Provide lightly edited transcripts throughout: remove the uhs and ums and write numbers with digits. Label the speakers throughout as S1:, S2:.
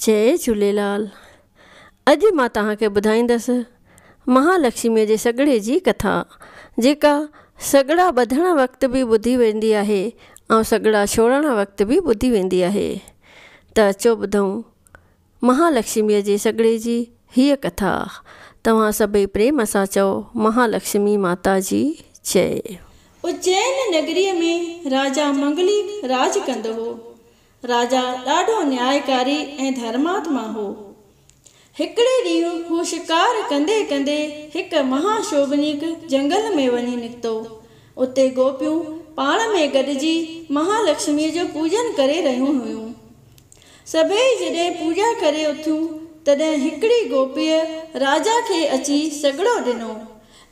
S1: जय झूलेलाल। अॼु मां तव्हांखे ॿुधाईंदसि महालक्ष्मीअ जे सॻिड़े जी कथा, जेका सॻिड़ा ॿधण वक़्तु बि ॿुधी वेंदी आहे ऐं सॻिड़ा छोड़ण वक़्तु बि ॿुधी वेंदी आहे। त अचो ॿुधूं महालक्ष्मीअ जे सॻिड़े जी हीअ कथा। तव्हां सभई प्रेम सां चओ महालक्ष्मी माता जी जय।
S2: उज्जैन नगरीअ में राजा मंगली राज कंदो हो। राजा ॾाढो न्यायकारी ऐं धर्मात्मा हो। हिकिड़े ॾींहुं हू शिकार कंदे कंदे हिकु महाशोभनीक जंगल में वञी निकितो। उते गोपियूं पाण में गॾिजी महालक्ष्मीअ जो पूजन करे रहियूं हुयूं। सभई जॾहिं पूॼा करे उथियूं तॾहिं हिकिड़ी गोपीअ राजा खे अची सॻिड़ो ॾिनो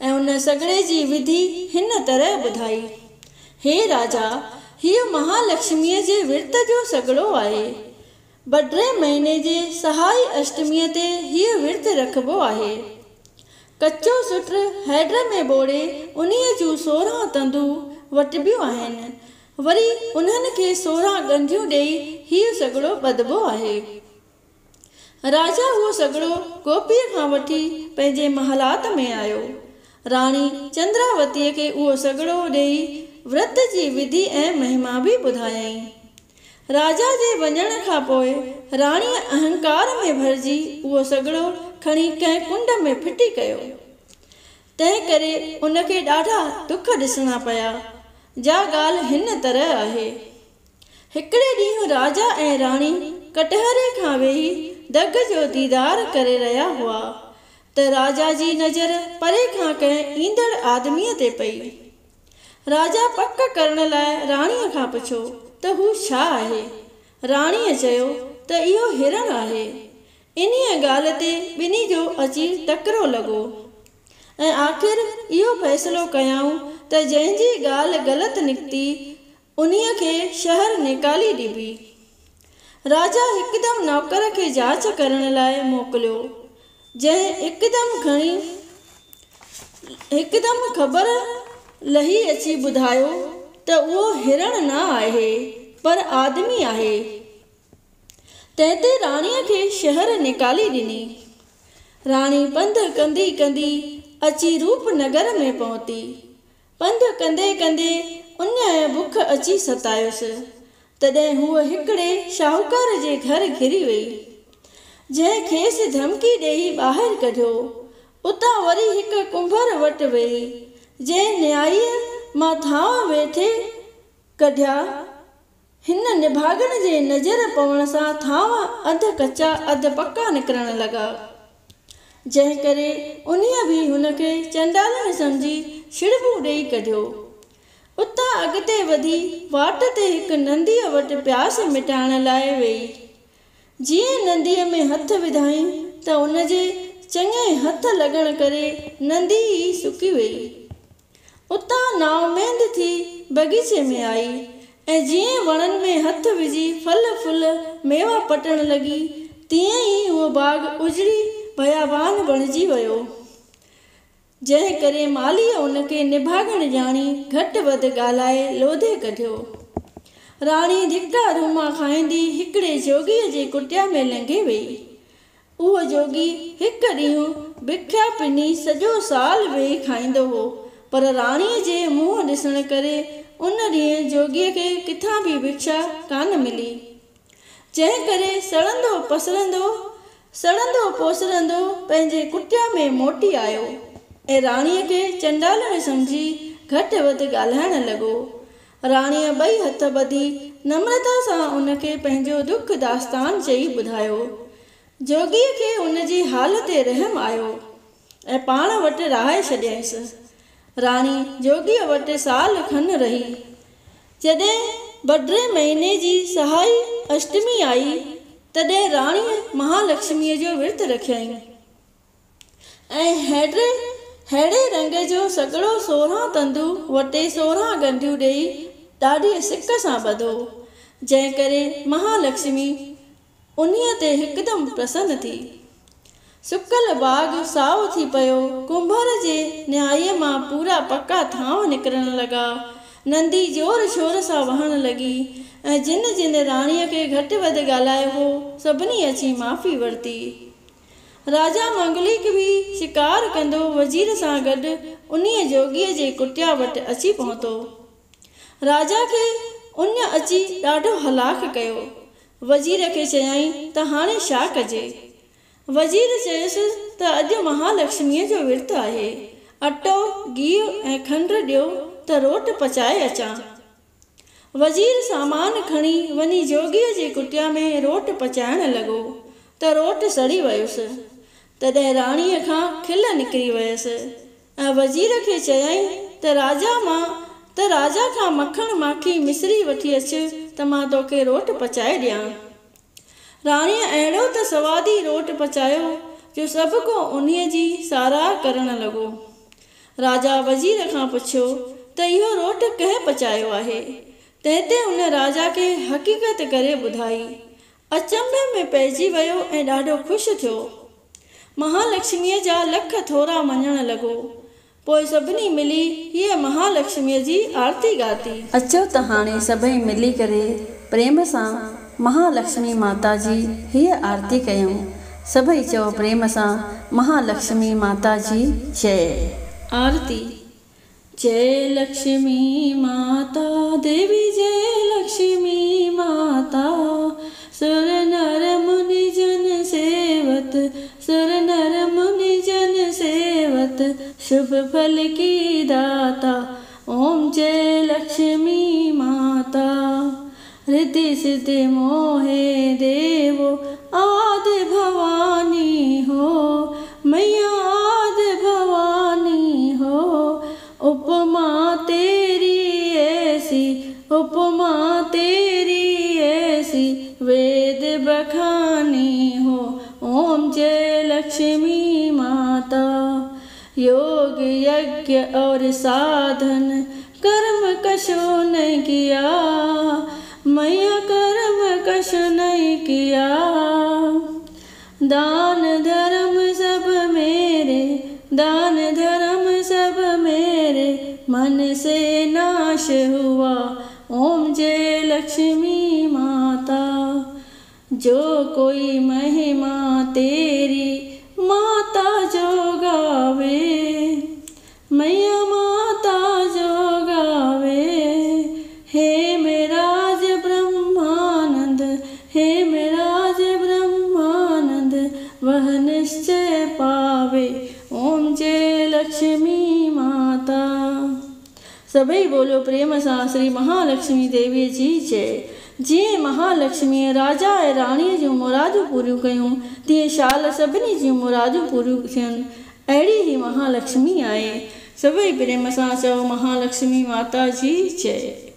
S2: ऐं उन सॻिड़े जी विधि हिन तरह ॿुधाई। हे राजा, हीअ महालक्ष्मीअ जे विर्त जो सॻिड़ो आहे। बड्रे महीने जे सहाई अष्टमीअ ते हीअ विर्त रखिबो आहे। कचो सुट हैड में ॿोड़े उन्हीअ जूं 16 तंदूं वटबियूं आहिनि। वरी उन्हनि खे 16 ॻंढियूं ॾेई हीअ सॻिड़ो ॿधबो आहे। राजा उहो सॻिड़ो गोपीअ खां वठी पंहिंजे महलात में आयो। राणी चंद्रावतीअ खे उहो सॻिड़ो ॾेई व्रत जी विधि ऐं महिमा बि ॿुधायई। राजा जे वञण खां पोइ राणीअ अहंकार में भरिजी उहो सॻिड़ो खणी कंहिं कुंड में फिटी कयो। तंहिं करे उनखे ॾाढा दुख ॾिसणा पिया। जा ॻाल्हि हिन तरह आहे। हिकिड़े ॾींहुं राजा ऐं राणी कटहरे खां वेही दग जो दीदार करे रहिया हुआ त राजा जी नज़र परे खां कंहिं ईंदड़ आदमीअ ते पई। राजा पक करण लाइ राणीअ खां पुछो त हू छा आहे। राणीअ चयो त इहो हिरण आहे। इन्हीअ ॻाल्हि ते ॿिन्ही जो अची टकरो लॻो ऐं आख़िर इहो फ़ैसिलो कयाऊं त जंहिंजी ॻाल्हि ग़लति निकिती उन्हीअ खे शहर निकाली ॾिबी। राजा हिकदमि नौकर खे जांच करण लाइ मोकिलियो, जंहिं हिकदमि ख़बर लही अची ॿुधायो त उहो हिरण न आहे पर आदमी आहे। तंहिं ते राणीअ खे शहर निकाली ॾिनी। राणी पंधु कंदी कंदी अची रूपनगर में पहुती। पंधु कंदे कंदे उन बुख अची सतायोसि। तॾहिं हूअ हिकिड़े शाहूकार जे घर घिरी वई, जंहिं खेसि धमकी ॾेई ॿाहिरि कढियो। उतां वरी हिकु कुंभर वटि वई, जंहिं न्यायीअ मां थांव वेठे कढिया। हिन निभागण जे नज़र पवण सां थांव अधु कचा अधु पका निकिरण लॻा, जंहिं करे उन्हीअ बि हुनखे चंडालण सम्झी छिड़िॿूं ॾेई कढियो। उतां अॻिते वधी वाट ते हिकु नंदीअ वटि प्यास मिटाइण लाइ वेई। जीअं नंदीअ में हथ विधाई त उनजे चङे हथ लॻण करे नंदी ई सुकी वई। उतां नाउमेद थी बगीचे में आई ऐं जीअं वणनि में हथ विझी फल फुल मेवा पटण लॻी, तीअं ई उहो बाग़ उजड़ी भयावान बणिजी वियो, जंहिं करे मालीअ उनखे निभागण ॼाणी घटि वधि ॻाल्हाए लोधे कढियो। राणी धिका रूमा खाईंदी हिकिड़े जोगीअ जे कुटिया में लंघे वई। उहो जोगी हिकु ॾींहुं भिख्या पिनी सॼो साल वेही खाईंदो हो, पर राणीअ जे मुंहुं ॾिसण करे उन ॾींहुं जोगीअ खे किथां बि भिक्षा कान मिली, जंहिं करे सड़ंदो पोसरंदो पंहिंजे कुटिया में मोटी आयो ऐं राणीअ खे चंडालण सम्झी घटि वधि ॻाल्हाइण लॻो। राणीअ ॿई हथ ॿधी नम्रता सां उनखे पंहिंजो दुख दास्तान चई ॿुधायो। जोगीअ खे उनजी हाल ते रहम आयो ऐं पाण वटि रहाए छॾियसि। राणी जोगीअ वटि साल खन रही। जॾहिं बड्रे महीने जी सहाई अष्टमी आई तॾहिं राणीअ महालक्ष्मीअ जो विर्त रखियईं ऐं हैड़े रंग जो सॻिड़ो 16 तंदूं वटे 16 ॻंढियूं ॾेई ॾाढी सिक सां ॿधो, जंहिं करे महालक्ष्मी उन्हीअ ते हिकदमि प्रसन्न थी। सुकल बाग़ साओ थी पियो। कुंभर जे न्यायीअ मां पूरा पका थांव निकिरण लॻा। नंदी ज़ोर शोर सां वहण लॻी ऐं जिन जिन राणीअ खे घटि वधि ॻाल्हायो हो सभिनी अची माफ़ी वरिती। राजा मंगलिक बि शिकार कंदो वज़ीर सां गॾु उन्हीअ जोगीअ जे कुटिया वटि अची पहुतो। राजा खे उन अची ॾाढो हलाक कयो। वज़ीर खे चयाईं त हाणे छा कजे। वज़ीर चयुसि त अॼु महालक्ष्मीअ जो विर्तु आहे, अटो गिहु ऐं खंडु ॾियो त रोट पचाए अचां। वज़ीर सामान खणी वञी जोगीअ जे कुटिया में रोट पचाइण लॻो त रोट सड़ी वियुसि। तॾहिं राणीअ खां खिल निकिरी वियसि ऐं वज़ीर खे चयाईं त राजा खां मखण माखी मिसरी वठी अचु त मां तोखे रोट पचाए ॾियां। राणीअ अहिड़ो त सवादी रोट पचायो जो सभु को उन्हीअ जी साराह करण लॻो। राजा वज़ीर खां पुछियो त इहो रोट कंहिं पचायो आहे। तंहिं ते उन राजा खे हक़ीक़त करे ॿुधाई। अचंभे में पइजी वियो ऐं ॾाढो ख़ुशि थियो। महालक्ष्मीअ जा लख थोरा मञण लॻो। पोइ सभिनी मिली हीअ महालक्ष्मीअ जी आरती ॻाती। अचो त हाणे सभई मिली करे प्रेम सां महालक्ष्मी माता जी हीअ आरती कयूं। सभई चओ प्रेम सां महालक्ष्मी माता जी जय। आरती। जय लक्ष्मी माता देवी, जय लक्ष्मी माता। सुर नर मुनि जन सेवत, सुर नर मुनि जन सेवत, शुभ फल की दाता। ओम जय लक्ष्मी माता। रिद्धि सिद्धि मोहे देवो, आदि भवानी हो, मैया आदि भवानी हो। उपमा तेरी ऐसी, उपमा तेरी ऐसी, वेद बखानी हो। ओम जय लक्ष्मी माता। योग यज्ञ और साधन कर्म कशो नहीं किया, मैया कर्म कशो नहीं किया। दान धर्म सब मेरे, दान धर्म सब मेरे, मन से नाश हुआ। ओम जय लक्ष्मी माता। जो कोई महिमा तेरी माता जो गावे, मैया माता जो गावे। हे मेराज ब्रह्मानंद, हे मेराज ब्रह्मानंद, वह निश्चय पावे। ओम जय लक्ष्मी माता। सभई बोलो प्रेम सां श्री महालक्ष्मी देवी जी जय। जीअं महालक्ष्मीअ राजा ऐं राणीअ जूं मुरादूं पूरियूं कयूं, तीअं शाल सभिनी जूं मुरादूं पूरियूं थियनि। अहिड़ी ई महालक्ष्मी आहे। सभई प्रेम सां चओ महालक्ष्मी माता जी जय।